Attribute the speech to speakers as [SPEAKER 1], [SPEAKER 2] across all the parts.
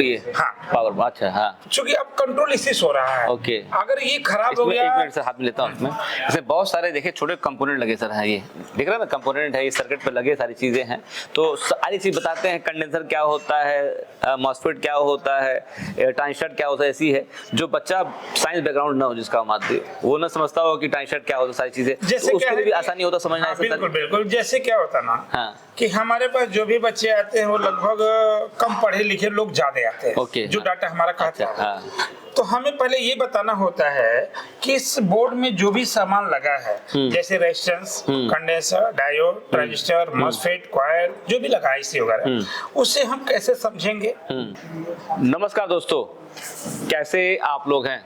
[SPEAKER 1] ये
[SPEAKER 2] हाँ
[SPEAKER 1] पावर, अच्छा हाँ,
[SPEAKER 2] क्योंकि अब कंट्रोल इससे हो रहा है।
[SPEAKER 1] ओके,
[SPEAKER 2] अगर ये खराब हो
[SPEAKER 1] इसमें
[SPEAKER 2] गया,
[SPEAKER 1] एक मिनट से हाथ में लेता हूँ। इसमें इसमें बहुत सारे देखिए छोटे कंपोनेंट लगे सर हैं, ये दिख रहा है ना, कंपोनेंट है, ये सर्किट पे लगे सारी चीजें हैं। तो सारी चीज बताते हैं, कंडेंसर क्या होता है, मॉसफेट क्या होता है, ट्रांजिस्टर क्या होता है। ऐसी है जो बच्चा साइंस बैकग्राउंड ना हो, जिसका माध्य वो ना समझता हो कि ट्रांजिस्टर क्या होता है, सारी चीजें,
[SPEAKER 2] जैसे
[SPEAKER 1] तो उसके लिए भी आसानी होता समझना।
[SPEAKER 2] हाँ, बिल्कुल बिल्कुल। जैसे क्या होता ना
[SPEAKER 1] हाँ,
[SPEAKER 2] कि हमारे पास जो भी बच्चे आते हैं वो लगभग कम पढ़े लिखे लोग ज्यादा आते हैं,
[SPEAKER 1] ओके,
[SPEAKER 2] जो डाटा हमारा कहता है।
[SPEAKER 1] हाँ,
[SPEAKER 2] तो हमें पहले ये बताना होता है कि इस बोर्ड में जो भी सामान लगा है, जैसे resistance, condenser, diode, transistor, MOSFET, coil, जो भी लगा है इसी वगैरह, उसे हम कैसे समझेंगे।
[SPEAKER 1] नमस्कार दोस्तों, कैसे आप लोग हैं?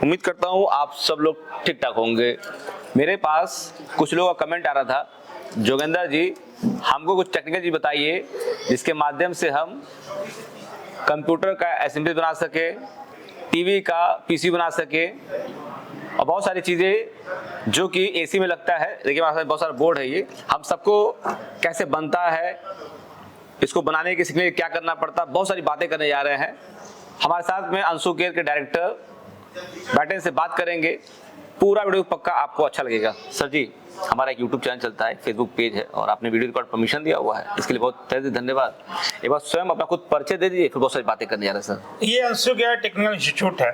[SPEAKER 1] उम्मीद करता हूँ आप सब लोग ठीक ठाक होंगे। मेरे पास कुछ लोगों का कमेंट आ रहा था, जोगेंद्र जी हमको कुछ टेक्निकल चीज बताइए जिसके माध्यम से हम कंप्यूटर का असेंबली बना सके, टीवी का पीसी बना सके, और बहुत सारी चीजें जो कि एसी में लगता है। देखिए हमारे पास बहुत सारा बोर्ड है, ये हम सबको कैसे बनता है, इसको बनाने के सीखने के क्या करना पड़ता है, बहुत सारी बातें करने जा रहे हैं। हमारे साथ में अंशु केयर के डायरेक्टर बैठे से बात करेंगे। पूरा वीडियो पक्का आपको अच्छा लगेगा। सर जी, हमारा एक यूट्यूब चैनल चलता है, फेसबुक पेज है, और आपने वीडियो रिकॉर्ड परमिशन दिया हुआ है, इसके लिए बहुत तहे से धन्यवाद। एक बार स्वयं अपना खुद परिचय दे दीजिए, फिर बहुत सारी बातें करने जा रहे हैं सर।
[SPEAKER 2] ये अंशु केयर टेक्निकल इंस्टीट्यूट है,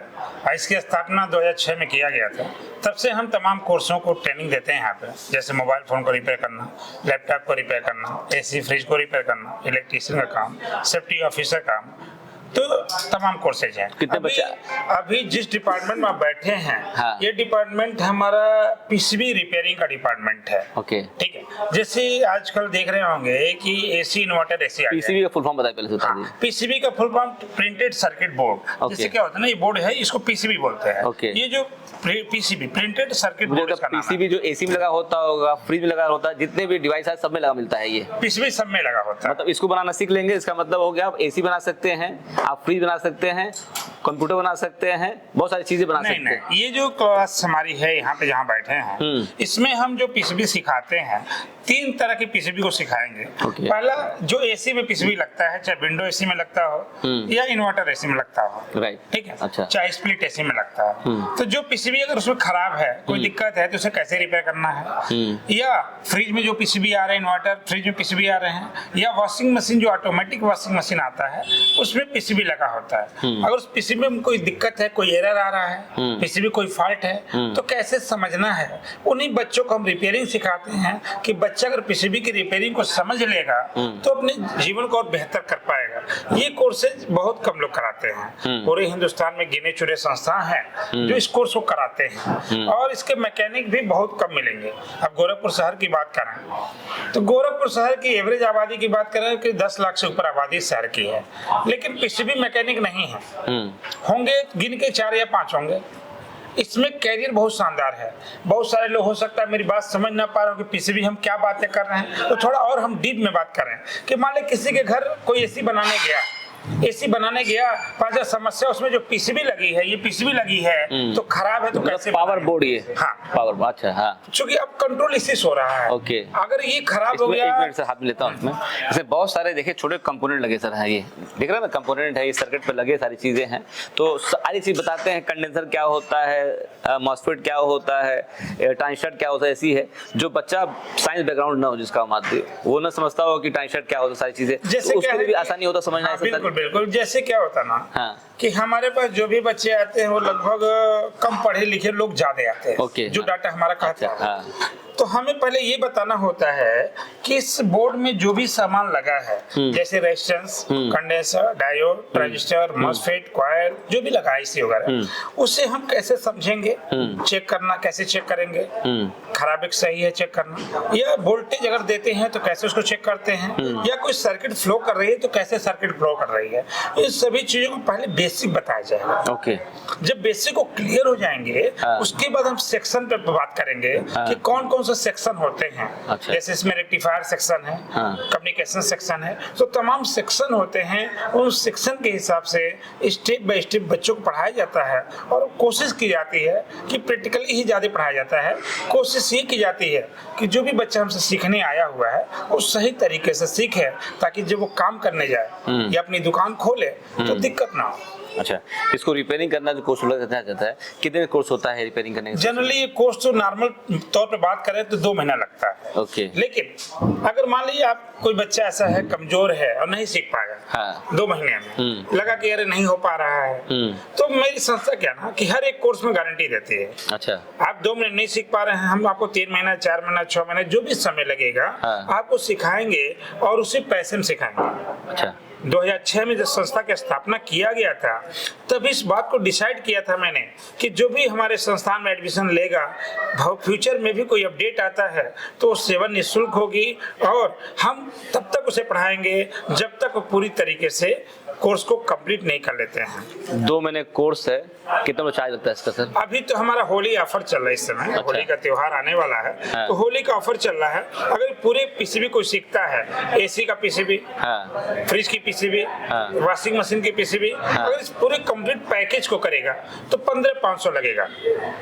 [SPEAKER 2] इसकी स्थापना 2006 में किया गया था। तब से हम तमाम कोर्सों को ट्रेनिंग देते हैं यहाँ पे, जैसे मोबाइल फोन को रिपेयर करना, लैपटॉप को रिपेयर करना, एसी फ्रिज को रिपेयर करना, इलेक्ट्रीशियन का काम, सेफ्टी ऑफिसर काम, तो तमाम कोर्सेज हैं।
[SPEAKER 1] कितने बच्चे
[SPEAKER 2] अभी जिस डिपार्टमेंट में आप बैठे हैं,
[SPEAKER 1] हाँ,
[SPEAKER 2] ये डिपार्टमेंट हमारा पीसीबी रिपेयरिंग का डिपार्टमेंट है।
[SPEAKER 1] ओके,
[SPEAKER 2] ठीक है। जैसे आजकल देख रहे होंगे कि एसी इन्वर्टर एसी आ गया।
[SPEAKER 1] पीसीबी का फुल फॉर्म बताइए पहले से, बता दीजिए।
[SPEAKER 2] पीसीबी का full form printed circuit board. जैसे क्या होता है ना, ये बोर्ड है, इसको पीसीबी बोलते हैं। ये जो PCB printed circuit board,
[SPEAKER 1] PCB जो एसी में लगा होता होगा, फ्रिज में लगा होता है, जितने भी डिवाइस है सब में लगा मिलता है, ये
[SPEAKER 2] पीसीबी सब में लगा होता है।
[SPEAKER 1] मतलब इसको बनाना सीख लेंगे, इसका मतलब हो गया आप एसी बना सकते हैं, आप फ्रिज बना सकते हैं, कंप्यूटर बना सकते हैं, बहुत सारी चीजें बना सकते हैं।
[SPEAKER 2] ये जो क्लास हमारी है यहाँ पे जहाँ बैठे हैं, इसमें हम जो पीसीबी सिखाते हैं, 3 तरह के पीसीबी को सिखाएंगे। पहला जो एसी में पीसीबी लगता है, चाहे विंडो एसी में लगता हो या इन्वर्टर एसी में लगता हो,
[SPEAKER 1] राइट,
[SPEAKER 2] ठीक है,
[SPEAKER 1] अच्छा,
[SPEAKER 2] चाहे स्प्लिट एसी में लगता है। तो जो पीसीबी अगर उसमें खराब है, कोई दिक्कत है, तो उसे कैसे रिपेयर करना है। या फ्रिज में जो पीसीबी आ रहे हैं, इन्वर्टर फ्रिज में पीसीबी आ रहे हैं, या वॉशिंग मशीन जो ऑटोमेटिक वॉशिंग मशीन आता है उसमें पीसीबी लगा होता है। अगर उस पीसीबी में कोई दिक्कत है, कोई एरर आ रहा है, पीसीबी कोई फॉल्ट है, तो कैसे समझना है। उन्हीं बच्चों को हम रिपेयरिंग सिखाते हैं कि बच्चा अगर पीसीबी की रिपेयरिंग को समझ लेगा तो अपने जीवन को और बेहतर कर पाएगा। ये कोर्सेज बहुत कम लोग कराते हैं। पूरे हिंदुस्तान में गिने चुने संस्थान हैं जो इस कोर्स को कराते हैं, और इसके मैकेनिक भी बहुत कम मिलेंगे। अब गोरखपुर शहर की बात करें तो गोरखपुर शहर की एवरेज आबादी की बात करें कि 10 लाख से ऊपर आबादी शहर की है, लेकिन पीसीबी मैकेनिक नहीं है। होंगे गिन के 4 या 5 होंगे। इसमें कैरियर बहुत शानदार है। बहुत सारे लोग हो सकता है मेरी बात समझ ना पा रहे हो कि पीसीबी हम क्या बातें कर रहे हैं, तो थोड़ा और हम डीप में बात करें कि मान लो किसी के घर कोई एसी बनाने गया, पांच समस्या, उसमें जो पीसीबी लगी है, ये पीसीबी लगी है तो खराब है, तो कैसे
[SPEAKER 1] पावर बोर्ड, ये
[SPEAKER 2] हाँ
[SPEAKER 1] पावर, अच्छा हाँ,
[SPEAKER 2] क्योंकि अब कंट्रोल इससे हो रहा है।
[SPEAKER 1] ओके,
[SPEAKER 2] अगर ये खराब हो गया,
[SPEAKER 1] एक मिनट से हाथ में लेता हूँ। इसमें बहुत सारे देखिए छोटे कंपोनेंट लगे सर हैं, ये दिख रहा है ना, कंपोनेंट है, ये सर्किट पे लगे सारी चीजें हैं। तो सारी चीज बताते हैं, कंडेंसर क्या होता है, मॉसफेट क्या होता है, ट्रांजिस्टर क्या होता है। ऐसी है जो बच्चा साइंस बैकग्राउंड ना हो, जिसका माध्य वो ना समझता हो कि ट्रांजिस्टर क्या होता है, सारी चीजें, तो उसके लिए भी आसानी होता समझना।
[SPEAKER 2] बिल्कुल। जैसे क्या होता ना कि हमारे पास जो भी बच्चे आते हैं वो लगभग कम पढ़े लिखे लोग ज्यादा आते हैं, जो डाटा हमारा कहता है। तो हमें पहले ये बताना होता है कि इस बोर्ड में जो भी सामान लगा है, जैसे resistance, condenser, diode, transistor, MOSFET, coil, जो भी लगा है इसी वगैरह, उसे हम कैसे समझेंगे। चेक करना कैसे चेक करेंगे, खराब सही है चेक करना, या वोल्टेज अगर देते हैं तो कैसे उसको चेक करते हैं, या कोई सर्किट फ्लो कर रही है तो कैसे सर्किट फ्लो कर रही है। इन सभी चीजों को पहले बेसिक बताया जाएगा।
[SPEAKER 1] ओके,
[SPEAKER 2] जब बेसिक को क्लियर हो जाएंगे, उसके बाद हम सेक्शन पे बात करेंगे कि कौन कौन से सेक्शन होते हैं।
[SPEAKER 1] अच्छा।
[SPEAKER 2] जैसे इसमें रेक्टिफायर सेक्शन है, कम्युनिकेशन सेक्शन है, तो तमाम सेक्शन होते हैं। उन सेक्शन के हिसाब से स्टेप बाय स्टेप बच्चों को पढ़ाया जाता है, और कोशिश की जाती है कि प्रैक्टिकली ही ज्यादा पढ़ाया जाता है। कोशिश ये की जाती है कि जो भी बच्चा हमसे सीखने आया हुआ है वो सही तरीके से सीखे, ताकि जब वो काम करने जाए या अपनी दुकान खोले तो दिक्कत ना हो।
[SPEAKER 1] अच्छा, इसको रिपेयरिंग करना जो कोर्स लगता जाता है, कितने कोर्स होता है रिपेयरिंग करने का?
[SPEAKER 2] जनरली ये कोर्स तो नॉर्मल तौर पे बात करें तो 2 महीना लगता है।
[SPEAKER 1] ओके।
[SPEAKER 2] लेकिन अगर मान लीजिए आप कोई बच्चा ऐसा है कमजोर है और नहीं सीख पाएगा,
[SPEAKER 1] हाँ।
[SPEAKER 2] 2 महीने में लगा कि अरे नहीं हो पा रहा है, तो मेरी संस्था क्या ना कि हर एक कोर्स में गारंटी देती है।
[SPEAKER 1] अच्छा।
[SPEAKER 2] आप 2 महीने नहीं सीख पा रहे हैं, हम आपको 3 महीना, 4 महीना, 6 महीने जो भी समय लगेगा आपको सिखाएंगे और उसी पैसे में सिखाएंगे।
[SPEAKER 1] अच्छा।
[SPEAKER 2] 2006 में जब संस्था की स्थापना किया गया था तब इस बात को डिसाइड किया था मैंने कि जो भी हमारे संस्थान में एडमिशन लेगा, फ्यूचर में भी कोई अपडेट आता है तो वो सेवा निःशुल्क होगी और हम तब तक उसे पढ़ाएंगे जब तक वो पूरी तरीके से कोर्स को कंप्लीट नहीं कर लेते हैं।
[SPEAKER 1] 2 महीने कोर्स है, कितना चार्ज लगता है इसका सर?
[SPEAKER 2] अभी तो हमारा होली ऑफर चल रहा है इस समय।
[SPEAKER 1] अच्छा।
[SPEAKER 2] होली का त्योहार आने वाला है,
[SPEAKER 1] हाँ।
[SPEAKER 2] तो होली का ऑफर चल रहा है। अगर पूरे पीसीबी कोई सीखता है, एसी का पीसीबी,
[SPEAKER 1] हाँ।
[SPEAKER 2] फ्रिज की पीसीबी,
[SPEAKER 1] हाँ।
[SPEAKER 2] वॉशिंग मशीन की पीसीबी, अगर इस पूरे कंप्लीट पैकेज को करेगा तो 15,500 लगेगा।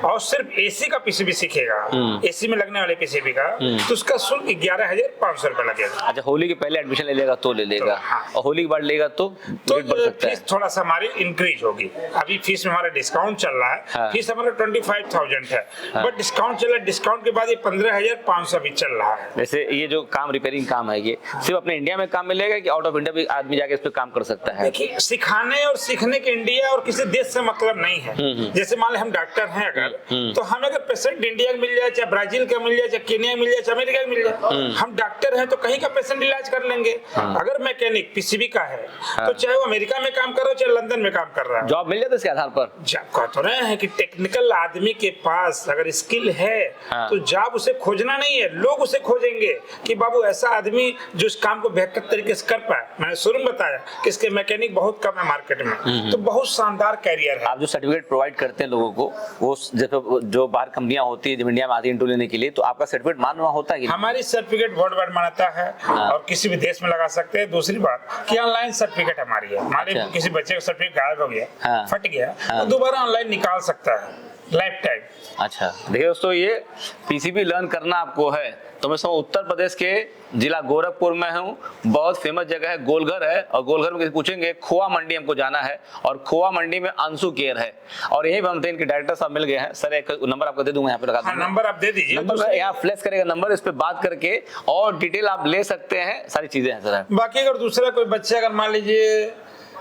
[SPEAKER 2] और सिर्फ एसी का पीसीबी सीखेगा, एसी में लगने वाले पीसीबी का, तो उसका शुल्क 11,500 रुपए लगेगा।
[SPEAKER 1] अच्छा, होली के पहले एडमिशन ले लेगा तो ले लेगा,
[SPEAKER 2] हाँ।
[SPEAKER 1] और होली के बाद लेगा तो रेट बढ़ सकता है।
[SPEAKER 2] फीस थोड़ा सा हमारी इंक्रीज होगी। अभी फीस में हमारा डिस्काउंट चल रहा है।
[SPEAKER 1] हाँ।
[SPEAKER 2] फीस हमारा 25,000 है, बट डिस्काउंट चल रहा है। डिस्काउंट के बाद ये 15,500 भी चल रहा है।
[SPEAKER 1] वैसे ये जो काम रिपेयरिंग काम है, ये सिर्फ अपने इंडिया में काम मिलेगा कि आउट ऑफ इंडिया भी आदमी जाके इस पे काम कर सकता है?
[SPEAKER 2] देखिए, सिखाने और सीखने के इंडिया और किसी देश से मतलब नहीं है। जैसे मान लें हम डॉक्टर हैं अगर, तो हमें अगर पेशेंट इंडिया का मिल जाए, चाहे ब्राजील का मिल जाए, चाहे केन्या मिल जाए, चाहे अमेरिका का मिल जाए, हम डॉक्टर हैं तो कहीं का पेशेंट इलाज कर लेंगे। अगर मैकेनिक पीसीबी का है तो चाहे वो अमेरिका में काम कर रहा हो चाहे लंदन में काम कर रहा है,
[SPEAKER 1] जॉब मिल जाता है इसके आधार पर?
[SPEAKER 2] जॉब कह तो रहे हैं कि टेक्निकल आदमी के पास अगर स्किल है तो जॉब उसे खोजना नहीं है, लोग उसे खोजेंगे कि बाबू ऐसा आदमी जो इस काम को बेहतर तरीके से कर पाए। मैंने शुरू में बताया कि इसके मैकेनिक बहुत कम है मार्केट में, तो बहुत शानदार कैरियर है।
[SPEAKER 1] आप जो सर्टिफिकेट प्रोवाइड करते हैं लोगों को, वो जैसे जो बाहर कंपनियां होती है जब इंडिया में आती है इंटरव्यू लेने के लिए, तो आपका सर्टिफिकेट मान्य होता है कि?
[SPEAKER 2] हमारी सर्टिफिकेट वर्ल्ड वाइड मान्यता है और किसी भी देश में लगा सकते हैं। दूसरी बात कि ऑनलाइन सर्टिफिकेट हमारी है। हमारे
[SPEAKER 1] अच्छा।
[SPEAKER 2] किसी बच्चे का सर्टिफिकेट गायब हो गया,
[SPEAKER 1] हाँ।
[SPEAKER 2] फट गया, तो दोबारा ऑनलाइन निकाल सकता है लाइफ टाइम।
[SPEAKER 1] अच्छा, देखिए दोस्तों, ये पीसीबी लर्न करना आपको है तो मैं समझ उत्तर प्रदेश के जिला गोरखपुर में हूँ। बहुत फेमस जगह है, गोलघर है, और गोलघर में किसी पूछेंगे खोआ मंडी हमको जाना है, और खोआ मंडी में अंशु केयर है, और यही हम थे, इनके डायरेक्टर साहब मिल गए हैं। सर एक नंबर आपको दे दूंगा, यहाँ पे लगा दूंगा।
[SPEAKER 2] नंबर आप दे दीजिए।
[SPEAKER 1] नंबर यहाँ फ्लैश करेगा नंबर, इस पे बात करके और डिटेल आप ले सकते हैं, सारी चीजें हैं सर।
[SPEAKER 2] बाकी अगर दूसरा कोई बच्चा अगर मान लीजिए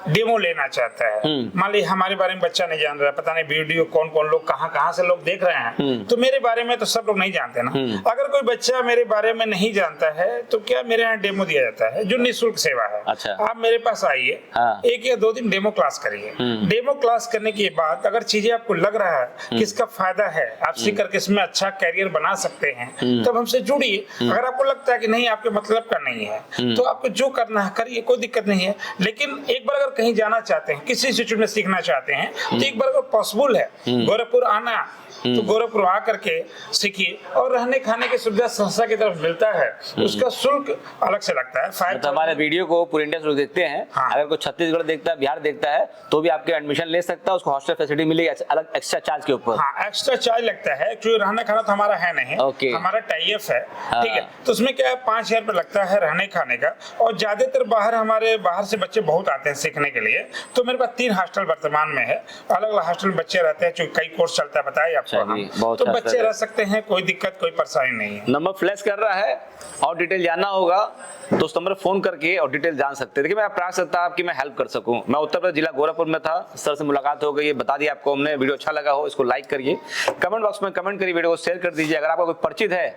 [SPEAKER 2] डेमो लेना चाहता है, मान लीजिए हमारे बारे में बच्चा नहीं जान रहा है, पता नहीं वीडियो कौन कौन लोग कहाँ से लोग देख रहे हैं, तो मेरे बारे में तो सब लोग नहीं जानते ना। अगर कोई बच्चा मेरे बारे में नहीं जानता है तो क्या मेरे यहाँ डेमो दिया जाता है जो निःशुल्क सेवा है।
[SPEAKER 1] अच्छा।
[SPEAKER 2] आप मेरे पास आइए,
[SPEAKER 1] हाँ।
[SPEAKER 2] 1 या 2 दिन डेमो क्लास करिए। डेमो क्लास करने के बाद अगर चीजें आपको लग रहा है कि इसका फायदा है, आप सीख करके इसमें अच्छा कैरियर बना सकते हैं, तब हमसे जुड़िए। अगर आपको लगता है कि नहीं आपके मतलब का नहीं है तो आपको जो करना है करिए, कोई दिक्कत नहीं है। लेकिन एक बार अगर कहीं जाना चाहते हैं, किसी इंस्टीट्यूट में सीखना चाहते हैं, तो एक बार अगर पॉसिबल है गोरखपुर आना तो गोरखपुर आकर के सीखिए। और रहने खाने की सुविधा संस्था की तरफ मिलता है, उसका शुल्क अलग से लगता है।
[SPEAKER 1] तो हमारे वीडियो को पूरे इंडिया से लोग देखते हैं।
[SPEAKER 2] हाँ।
[SPEAKER 1] अगर कोई छत्तीसगढ़ देखता है, बिहार देखता है, तो भी आपके एडमिशन ले सकता है, उसको हॉस्टल फैसिलिटी मिलेगी अलग एक्स्ट्रा चार्ज के ऊपर।
[SPEAKER 2] हाँ, एक्स्ट्रा चार्ज लगता है क्योंकि रहना खाना तो हमारा है नहीं।
[SPEAKER 1] ओके।
[SPEAKER 2] हमारा टाइप है,
[SPEAKER 1] हाँ।
[SPEAKER 2] ठीक है, तो उसमें क्या है 5,000 रुपये लगता है रहने खाने का। और ज्यादातर बाहर से बच्चे बहुत आते हैं सीखने के लिए, तो मेरे पास 3 हॉस्टल वर्तमान में है। अलग अलग हॉस्टल में बच्चे रहते हैं, क्योंकि कई कोर्स चलता है, बताइए आपको। तो बच्चे रह सकते हैं, कोई दिक्कत कोई परेशानी नहीं है।
[SPEAKER 1] नंबर फ्लैश कर रहा है, और डिटेल जानना होगा तो उस नंबर फोन करके और डिटेल जान सकते हैं। देखिए, मैं प्रयास करता आपकी मैं हेल्प कर सकूं। मैं उत्तर प्रदेश जिला गोरखपुर में था, सर से मुलाकात हो गई, बता दिया आपको हमने। वीडियो अच्छा लगा हो इसको लाइक करिए, कमेंट बॉक्स में कमेंट करिए, वीडियो को शेयर कर दीजिए। अगर आपका कोई परिचित है,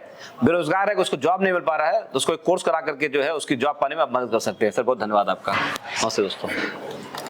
[SPEAKER 1] बेरोजगार है, उसको जॉब नहीं मिल पा रहा है, तो उसको एक कोर्स करा करके जो है उसकी जॉब पाने में आप मदद कर सकते हैं। सर बहुत धन्यवाद आपका। नमस्ते दोस्तों।